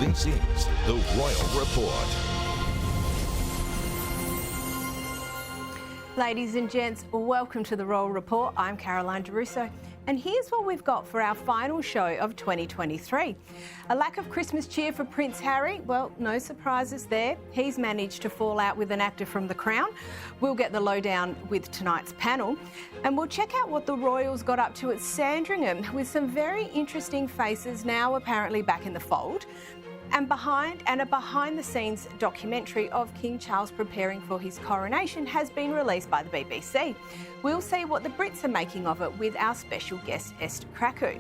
behind the scenes, the Royal Report. Ladies and gents, welcome to the Royal Report. I'm Caroline Russo, and here's what we've got for our final show of 2023. A lack of Christmas cheer for Prince Harry. Well, no surprises there. He's managed to fall out with an actor from The Crown. We'll get the lowdown with tonight's panel, and we'll check out what the Royals got up to at Sandringham with some very interesting faces now apparently back in the fold. And a behind-the-scenes documentary of King Charles preparing for his coronation has been released by the BBC. We'll see what the Brits are making of it with our special guest, Esther Kraku.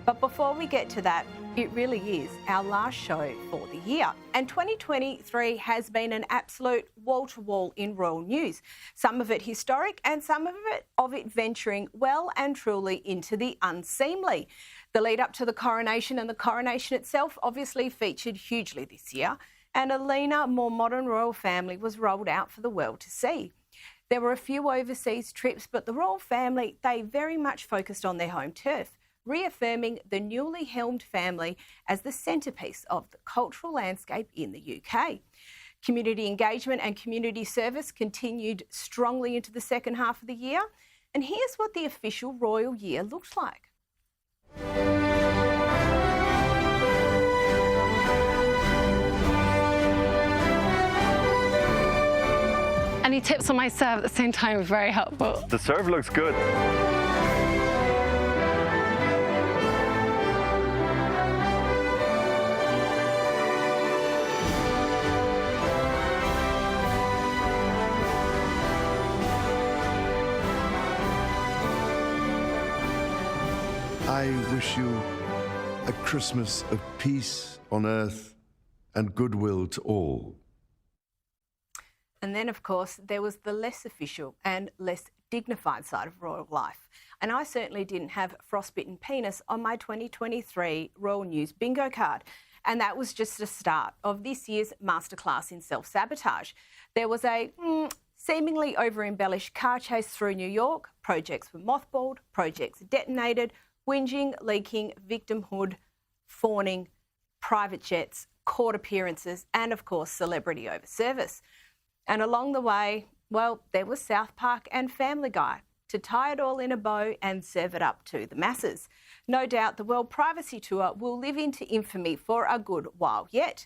But before we get to that, it really is our last show for the year. And 2023 has been an absolute wall-to-wall in royal news. Some of it historic and some of it venturing well and truly into the unseemly. The lead up to the coronation and the coronation itself obviously featured hugely this year, and a leaner, more modern royal family was rolled out for the world to see. There were a few overseas trips, but the royal family, they very much focused on their home turf, reaffirming the newly helmed family as the centrepiece of the cultural landscape in the UK. Community engagement and community service continued strongly into the second half of the year, and here's what the official royal year looked like. Any tips on my serve at the same time was very helpful. The serve looks good. I wish you a Christmas of peace on earth and goodwill to all. And then, of course, there was the less official and less dignified side of royal life. And I certainly didn't have frostbitten penis on my 2023 Royal News bingo card. And that was just the start of this year's masterclass in self-sabotage. There was a seemingly over-embellished car chase through New York. Projects were mothballed, projects detonated, whinging, leaking, victimhood, fawning, private jets, court appearances, and of course, celebrity over service. And along the way, well, there was South Park and Family Guy to tie it all in a bow and serve it up to the masses. No doubt the World Privacy Tour will live into infamy for a good while yet.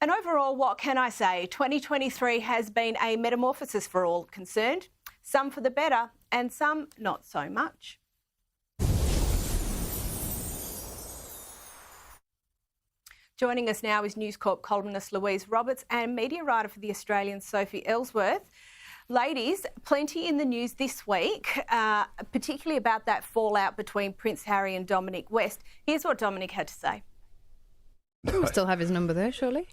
And overall, what can I say? 2023 has been a metamorphosis for all concerned, some for the better and some not so much. Joining us now is News Corp columnist Louise Roberts and media writer for The Australian, Sophie Ellsworth. Ladies, plenty in the news this week, particularly about that fallout between Prince Harry and Dominic West. Here's what Dominic had to say. We still have his number there, surely?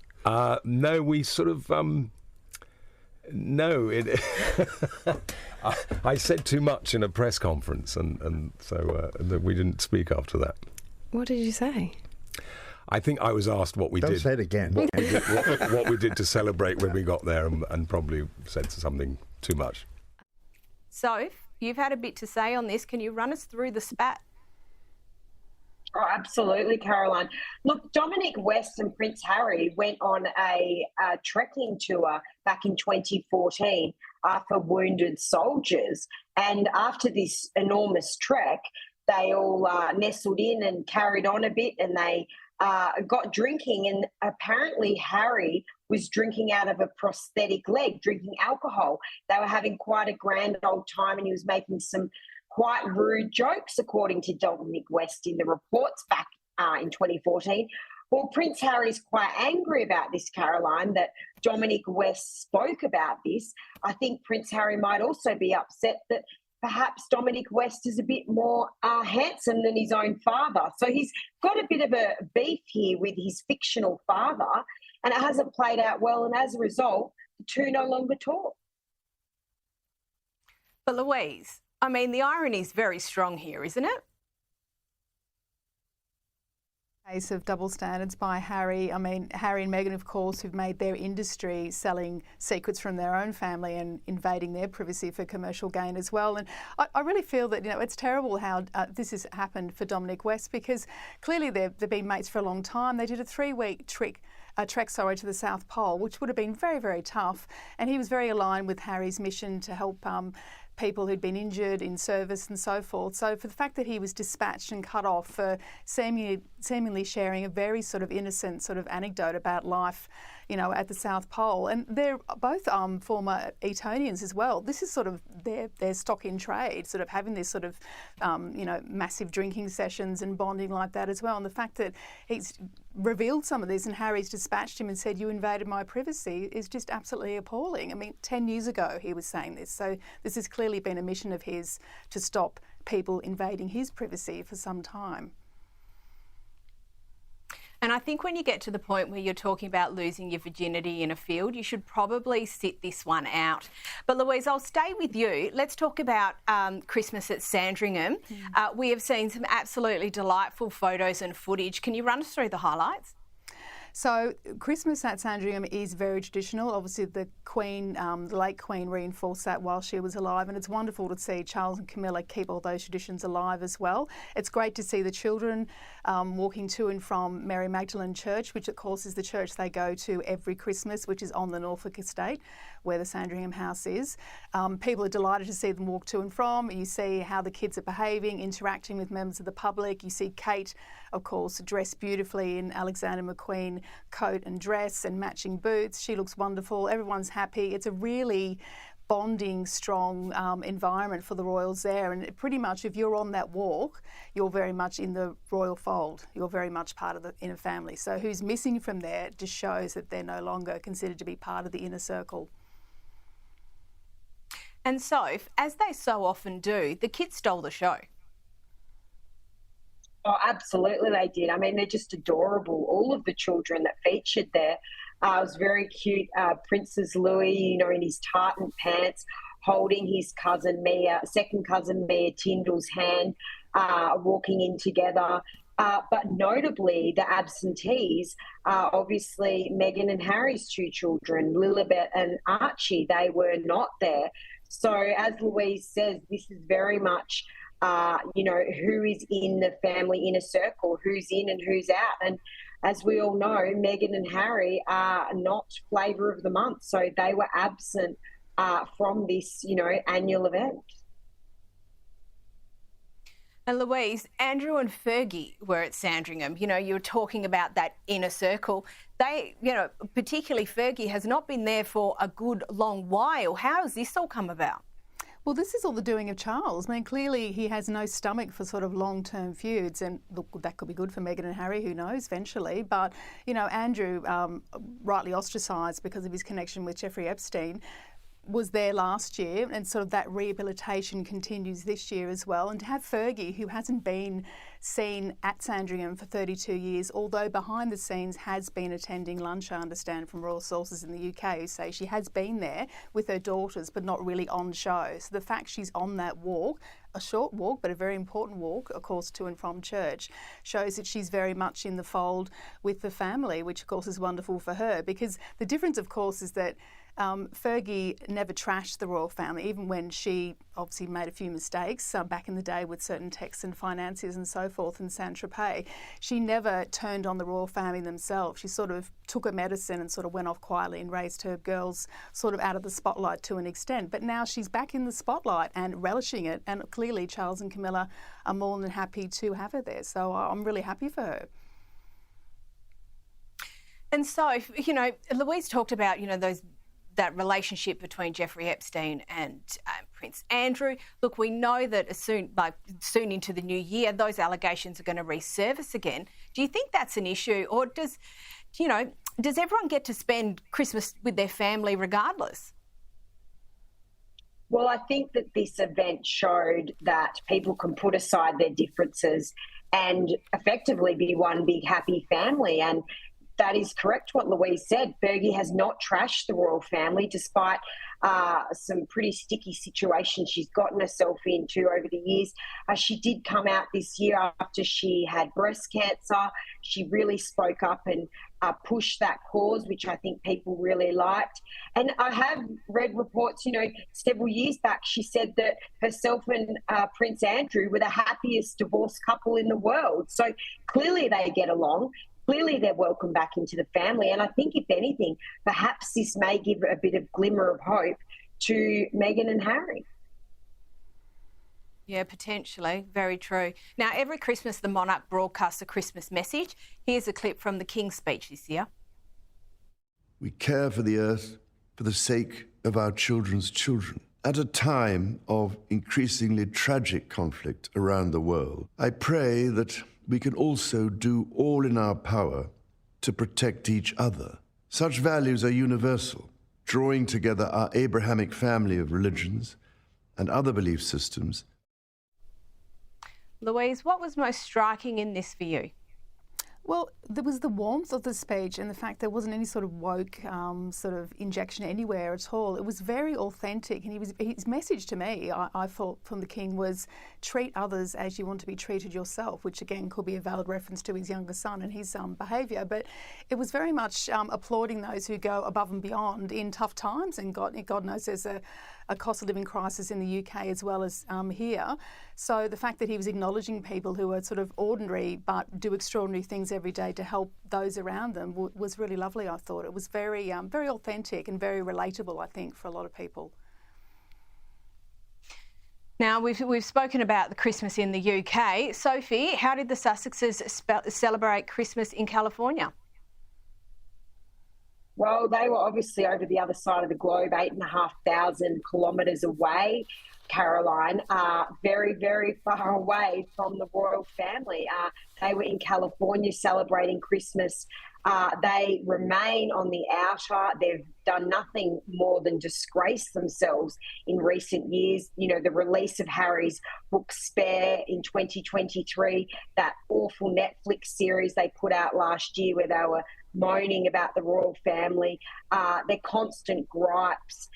No, we sort of... I said too much in a press conference, and so we didn't speak after that. What did you say? I think I was asked what we did. Don't say it again. What we did to celebrate when we got there, and probably said something too much. So, you've had a bit to say on this. Can you run us through the spat? Oh, absolutely, Caroline. Look, Dominic West and Prince Harry went on a trekking tour back in 2014 for wounded soldiers. And after this enormous trek, they all nestled in and carried on a bit, and they got drinking. And apparently Harry was drinking out of a prosthetic leg, drinking alcohol. They were having quite a grand old time, and he was making some quite rude jokes, according to Dominic West in the reports back in 2014. Well, Prince Harry's quite angry about this, Caroline, that Dominic West spoke about this. I think Prince Harry might also be upset that perhaps Dominic West is a bit more handsome than his own father. So he's got a bit of a beef here with his fictional father, and it hasn't played out well. And as a result, the two no longer talk. But Louise, I mean, the irony is very strong here, isn't it? Case of double standards by Harry. I mean, Harry and Meghan, of course, who've made their industry selling secrets from their own family and invading their privacy for commercial gain as well. And I really feel that, it's terrible how this has happened for Dominic West, because clearly they've been mates for a long time. They did a 3-week trek to the South Pole, which would have been very, very tough. And he was very aligned with Harry's mission to help people who'd been injured in service and so forth. So for the fact that he was dispatched and cut off for seemingly sharing a very sort of innocent sort of anecdote about life, at the South Pole. And they're both former Etonians as well. This is sort of their stock in trade, sort of having this sort of, massive drinking sessions and bonding like that as well. And the fact that he's revealed some of this and Harry's dispatched him and said, "You invaded my privacy," is just absolutely appalling. I mean, 10 years ago he was saying this. So this has clearly been a mission of his to stop people invading his privacy for some time. And I think when you get to the point where you're talking about losing your virginity in a field, you should probably sit this one out. But Louise, I'll stay with you. Let's talk about Christmas at Sandringham. We have seen some absolutely delightful photos and footage. Can you run us through the highlights? So Christmas at Sandringham is very traditional. Obviously the Queen, the late Queen, reinforced that while she was alive, and it's wonderful to see Charles and Camilla keep all those traditions alive as well. It's great to see the children walking to and from Mary Magdalene Church, which of course is the church they go to every Christmas, which is on the Norfolk estate where the Sandringham house is. People are delighted to see them walk to and from. You see how the kids are behaving, interacting with members of the public. You see Kate, of course, dressed beautifully in Alexander McQueen coat and dress and matching boots. She looks wonderful. Everyone's happy. It's a really bonding, strong environment for the royals there. And pretty much if you're on that walk, you're very much in the royal fold. You're very much part of the inner family. So who's missing from there just shows that they're no longer considered to be part of the inner circle. And so, as they so often do, the kids stole the show. Oh, absolutely they did. I mean, they're just adorable. All of the children that featured there. It was very cute. Princess Louis, in his tartan pants, holding his cousin Mia, second cousin Mia Tyndall's hand, walking in together. But notably, the absentees are obviously Meghan and Harry's two children, Lilibet and Archie. They were not there. So as Louise says, this is very much who is in the family inner circle, who's in and who's out. And as we all know, Meghan and Harry are not flavour of the month. So they were absent from this, annual event. And Louise, Andrew and Fergie were at Sandringham. You were talking about that inner circle. They, particularly Fergie, has not been there for a good long while. How has this all come about? Well, this is all the doing of Charles. I mean, clearly he has no stomach for sort of long-term feuds, and look, that could be good for Meghan and Harry, who knows, eventually. But, Andrew, rightly ostracised because of his connection with Jeffrey Epstein, was there last year, and sort of that rehabilitation continues this year as well. And to have Fergie, who hasn't been seen at Sandringham for 32 years, although behind the scenes has been attending lunch, I understand from royal sources in the UK, who say she has been there with her daughters but not really on show. So the fact she's on that walk, a short walk but a very important walk, of course, to and from church, shows that she's very much in the fold with the family, which of course is wonderful for her, because the difference, of course, is that Fergie never trashed the royal family, even when she obviously made a few mistakes back in the day with certain texts and financiers and so forth in Saint-Tropez. She never turned on the royal family themselves. She sort of took her medicine and sort of went off quietly and raised her girls sort of out of the spotlight to an extent. But now she's back in the spotlight and relishing it, and clearly Charles and Camilla are more than happy to have her there. So I'm really happy for her. And so, Louise talked about, that relationship between Jeffrey Epstein and Prince Andrew. Look, we know that soon into the new year, those allegations are going to resurface again. Do you think that's an issue, or does everyone get to spend Christmas with their family regardless? Well, I think that this event showed that people can put aside their differences and effectively be one big happy family. And that is correct what Louise said. Fergie has not trashed the royal family despite some pretty sticky situations she's gotten herself into over the years. She did come out this year after she had breast cancer. She really spoke up and pushed that cause, which I think people really liked. And I have read reports, several years back, she said that herself and Prince Andrew were the happiest divorced couple in the world. So clearly they get along. Clearly they're welcome back into the family. And I think, if anything, perhaps this may give a bit of glimmer of hope to Meghan and Harry. Yeah, potentially. Very true. Now, every Christmas, the monarch broadcasts a Christmas message. Here's a clip from the King's speech this year. We care for the earth for the sake of our children's children. At a time of increasingly tragic conflict around the world, I pray that we can also do all in our power to protect each other. Such values are universal, drawing together our Abrahamic family of religions and other belief systems. Louise, what was most striking in this for you? Well, there was the warmth of the speech and the fact there wasn't any sort of woke sort of injection anywhere at all. It was very authentic, and his message to me, I thought, from the King was treat others as you want to be treated yourself, which again could be a valid reference to his younger son and his behaviour. But it was very much applauding those who go above and beyond in tough times, and God knows there's a cost of living crisis in the UK as well as here. So the fact that he was acknowledging people who are sort of ordinary but do extraordinary things every day to help those around them was really lovely, I thought. It was very, very authentic and very relatable, I think, for a lot of people. Now, we've spoken about the Christmas in the UK. Sophie, how did the Sussexes celebrate Christmas in California? Well, they were obviously over the other side of the globe, 8,500 kilometres away, Caroline, very, very far away from the royal family. They were in California celebrating Christmas. They remain on the outer. They've done nothing more than disgrace themselves in recent years. The release of Harry's book Spare in 2023, that awful Netflix series they put out last year where they were moaning about the royal family, their constant gripes.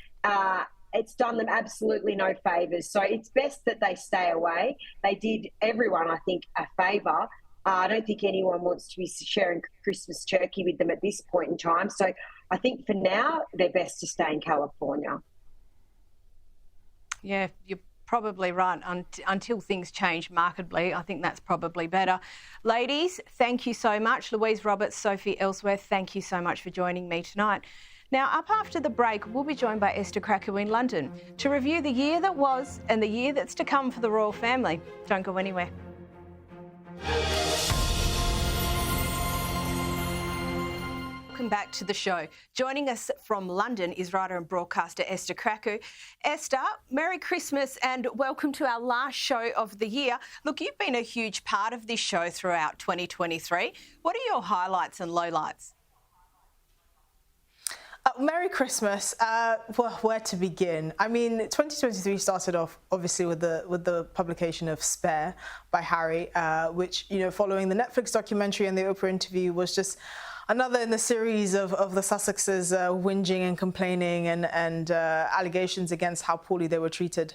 It's done them absolutely no favours. So it's best that they stay away. They did everyone, I think, a favour. I don't think anyone wants to be sharing Christmas turkey with them at this point in time. So I think for now, they're best to stay in California. Yeah, you're probably right. Until things change markedly, I think that's probably better. Ladies, thank you so much. Louise Roberts, Sophie Ellsworth, thank you so much for joining me tonight. Now, up after the break, we'll be joined by Esther Krakow in London to review the year that was and the year that's to come for the royal family. Don't go anywhere. Welcome back to the show. Joining us from London is writer and broadcaster Esther Krakow. Esther, Merry Christmas and welcome to our last show of the year. Look, you've been a huge part of this show throughout 2023. What are your highlights and lowlights? Merry Christmas. Well, where to begin? I mean, 2023 started off obviously with the publication of Spare by Harry, which, following the Netflix documentary and the Oprah interview was just another in the series of the Sussexes whinging and complaining and allegations against how poorly they were treated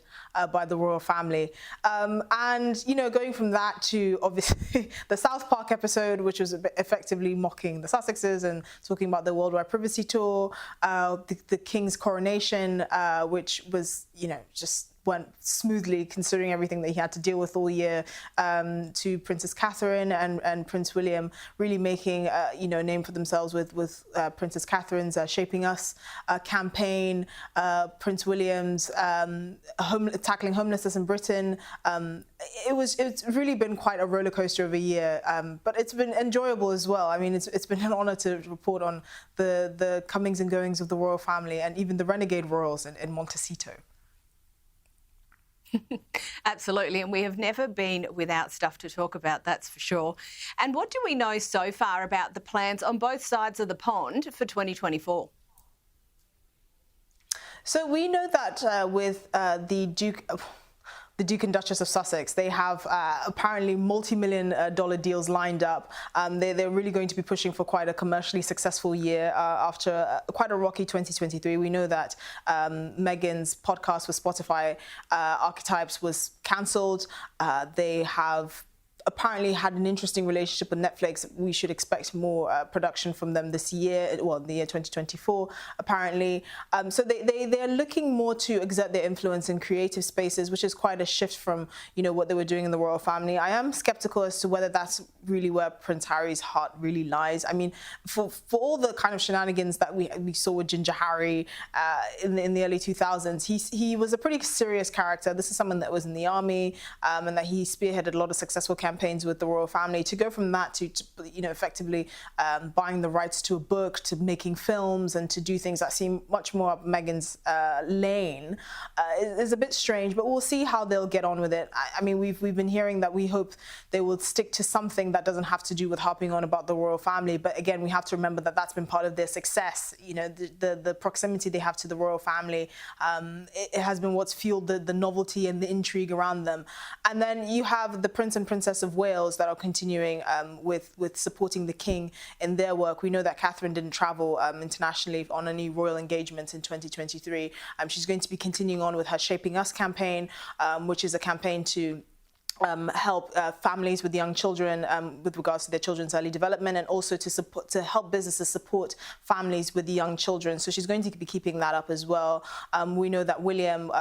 by the royal family. And, going from that to obviously the South Park episode, which was effectively mocking the Sussexes and talking about the worldwide privacy tour, the King's coronation, which was, just went smoothly considering everything that he had to deal with all year, to Princess Catherine and Prince William really making a name for themselves with Princess Catherine's Shaping Us campaign, Prince William's tackling homelessness in Britain. It's really been quite a roller coaster of a year, but it's been enjoyable as well. I mean, it's been an honour to report on the comings and goings of the royal family and even the renegade royals in Montecito. Absolutely, and we have never been without stuff to talk about, that's for sure. And what do we know so far about the plans on both sides of the pond for 2024? So we know that with the the Duke and Duchess of Sussex. They have apparently multi-million-dollar deals lined up. They're really going to be pushing for quite a commercially successful year after quite a rocky 2023. We know that Meghan's podcast with Spotify, Archetypes, was cancelled. They have apparently had an interesting relationship with Netflix. We should expect more production from them this year, well, the year 2024, apparently. So they're looking more to exert their influence in creative spaces, which is quite a shift from, you know, what they were doing in the royal family. I am skeptical as to whether that's really where Prince Harry's heart really lies. I mean, for all the kind of shenanigans that we saw with Ginger Harry in the early 2000s, he was a pretty serious character. This is someone that was in the army and that he spearheaded a lot of successful campaigns with the royal family. To go from that to you know, effectively buying the rights to a book, to making films, and to do things that seem much more up Meghan's lane is a bit strange, but we'll see how they'll get on with it. I mean, we've been hearing that we hope they will stick to something that doesn't have to do with harping on about the royal family, but again, we have to remember that that's been part of their success. You know, the proximity they have to the royal family, it has been what's fueled the novelty and the intrigue around them. And then you have the Prince and Princess of Wales that are continuing with supporting the king in their work. We know that Catherine didn't travel internationally on any royal engagements in 2023. She's going to be continuing on with her Shaping Us campaign, which is a campaign to help families with young children with regards to their children's early development, and also to help businesses support families with young children. So she's going to be keeping that up as well. We know that William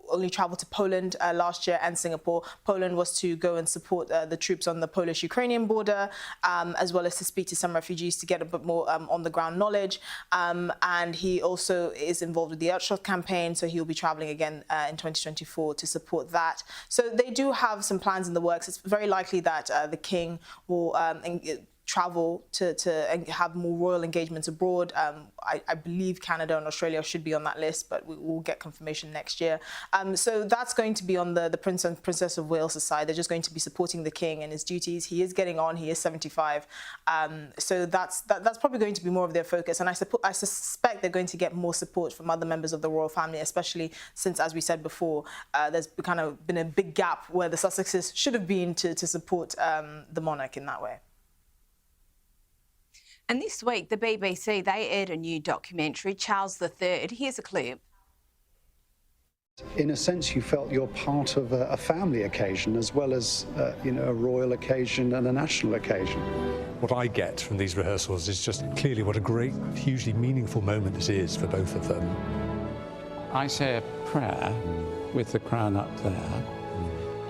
only traveled to Poland last year and Singapore. Poland was to go and support the troops on the Polish-Ukrainian border, as well as to speak to some refugees to get a bit more on-the-ground knowledge. And he also is involved with the Earthshot campaign, so he'll be traveling again in 2024 to support that. So they do have some plans in the works. It's very likely that the king will travel to have more royal engagements abroad. I believe Canada and Australia should be on that list, but we will get confirmation next year. So that's going to be on the Prince and Princess of Wales' side. They're just going to be supporting the king and his duties. He is getting on. He is 75. So that's probably going to be more of their focus. And I suspect they're going to get more support from other members of the royal family, especially since, as we said before, there's kind of been a big gap where the Sussexes should have been to support the monarch in that way. And this week, the BBC, they aired a new documentary, Charles III. Here's a clip. In a sense, you felt you're part of a family occasion as well as, you know, a royal occasion and a national occasion. What I get from these rehearsals is just clearly what a great, hugely meaningful moment this is for both of them. I say a prayer with the crown up there,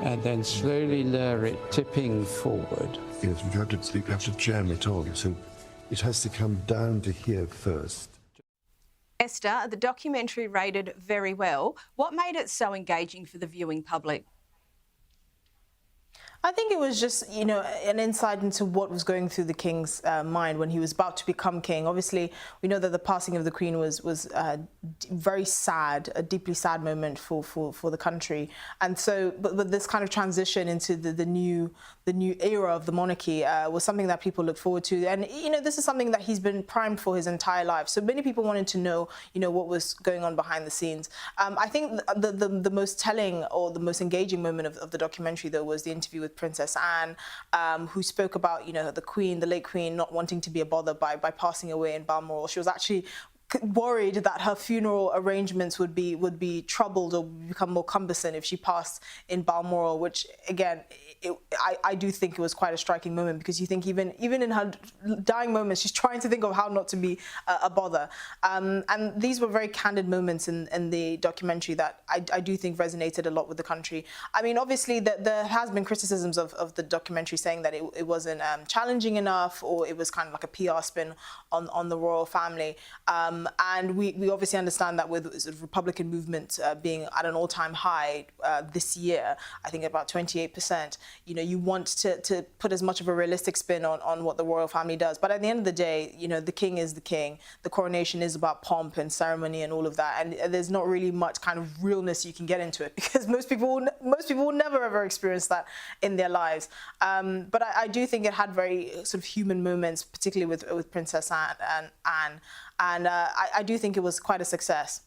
and then slowly lower it, tipping forward. Yes, you have to jam it on, so it has to come down to here first. Esther, the documentary rated very well. What made it so engaging for the viewing public? I think it was just, you know, an insight into what was going through the king's mind when he was about to become king. Obviously, we know that the passing of the Queen was very sad, a deeply sad moment for the country. And so, but this kind of transition into the new era of the monarchy was something that people look forward to. And, you know, this is something that he's been primed for his entire life. So many people wanted to know, you know, what was going on behind the scenes. I think the most telling or the most engaging moment of the documentary, though, was the interview with Princess Anne, who spoke about, you know, the Queen, the late Queen, not wanting to be a bother by passing away in Balmoral. She was actually worried that her funeral arrangements would be troubled or become more cumbersome if she passed in Balmoral, which again, I do think it was quite a striking moment, because you think even in her dying moments, she's trying to think of how not to be a bother. And these were very candid moments in the documentary that I do think resonated a lot with the country. I mean, obviously there has been criticisms of the documentary saying that it wasn't challenging enough, or it was kind of like a PR spin on the royal family. And we obviously understand that with sort of Republican movement being at an all-time high this year, I think about 28%, you know, you want to put as much of a realistic spin on what the royal family does. But at the end of the day, you know, the king is the king. The coronation is about pomp and ceremony and all of that. And there's not really much kind of realness you can get into it, because most people will never ever experience that in their lives. But I do think it had very sort of human moments, particularly with Princess Anne and I do think it was quite a success.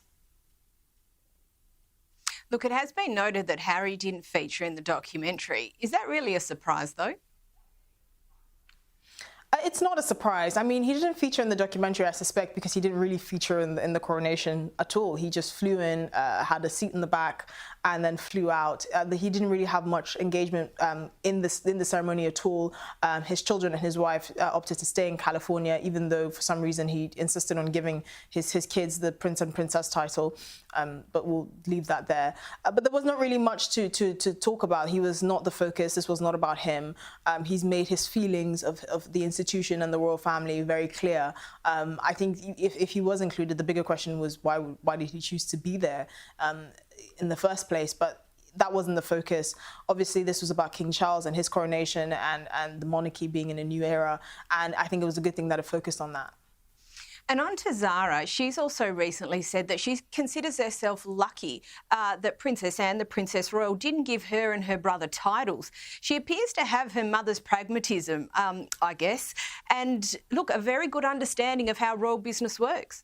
Look, it has been noted that Harry didn't feature in the documentary. Is that really a surprise, though? It's not a surprise. I mean, he didn't feature in the documentary, I suspect, because he didn't really feature in the coronation at all. He just flew in, had a seat in the back, and then flew out. He didn't really have much engagement in the ceremony at all. His children and his wife opted to stay in California, even though for some reason he insisted on giving his kids the prince and princess title. But we'll leave that there. But there was not really much to talk about. He was not the focus. This was not about him. He's made his feelings of the institution and the royal family very clear. I think if he was included, the bigger question was why did he choose to be there in the first place? But that wasn't the focus. Obviously, this was about King Charles and his coronation and the monarchy being in a new era. And I think it was a good thing that it focused on that. And on to Zara, she's also recently said that she considers herself lucky that Princess Anne, the Princess Royal, didn't give her and her brother titles. She appears to have her mother's pragmatism, I guess, and, look, a very good understanding of how royal business works.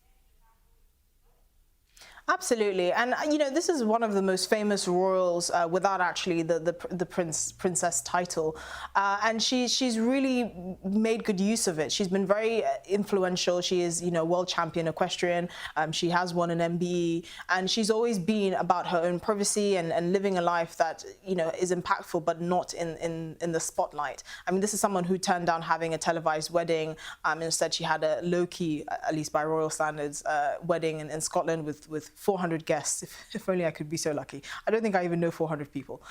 Absolutely, and this is one of the most famous royals without actually the princess title, and she's really made good use of it. She's been very influential. She is world champion equestrian. She has won an MBE, and she's always been about her own privacy and living a life that is impactful but not in the spotlight. I mean, this is someone who turned down having a televised wedding. Instead, she had a low-key, at least by royal standards, wedding in Scotland with 400 guests. If only I could be so lucky. I don't think I even know 400 people.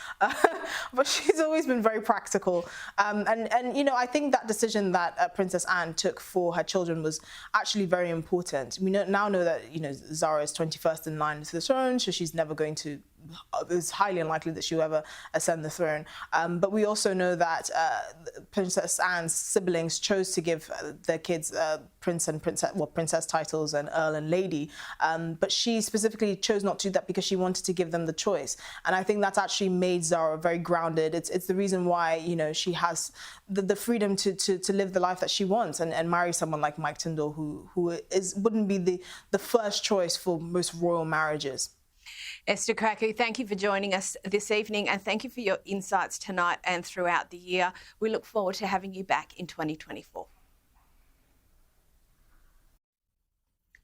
But she's always been very practical. And I think that decision that Princess Anne took for her children was actually very important. We now know that, Zara is 21st in line to the throne, so she's never going to, it's highly unlikely that she'll ever ascend the throne. But we also know that Princess Anne's siblings chose to give their kids prince and princess titles and earl and lady. But she specifically chose not to do that because she wanted to give them the choice. And I think that's actually made Zara very grounded. It's the reason why, she has the freedom to live the life that she wants and marry someone like Mike Tyndall, who wouldn't be the first choice for most royal marriages. Esther Kraku, thank you for joining us this evening, and thank you for your insights tonight and throughout the year. We look forward to having you back in 2024.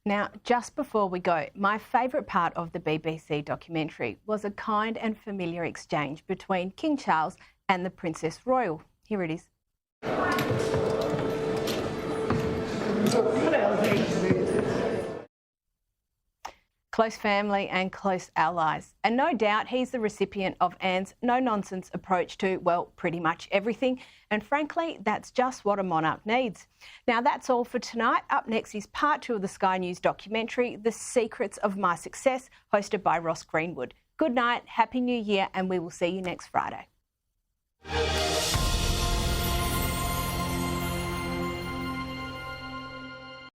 Now, just before we go, my favourite part of the BBC documentary was a kind and familiar exchange between King Charles and the Princess Royal. Here it is. Close family and close allies. And no doubt he's the recipient of Anne's no-nonsense approach to, well, pretty much everything. And frankly, that's just what a monarch needs. Now, that's all for tonight. Up next is part 2 of the Sky News documentary, The Secrets of My Success, hosted by Ross Greenwood. Good night, Happy New Year, and we will see you next Friday.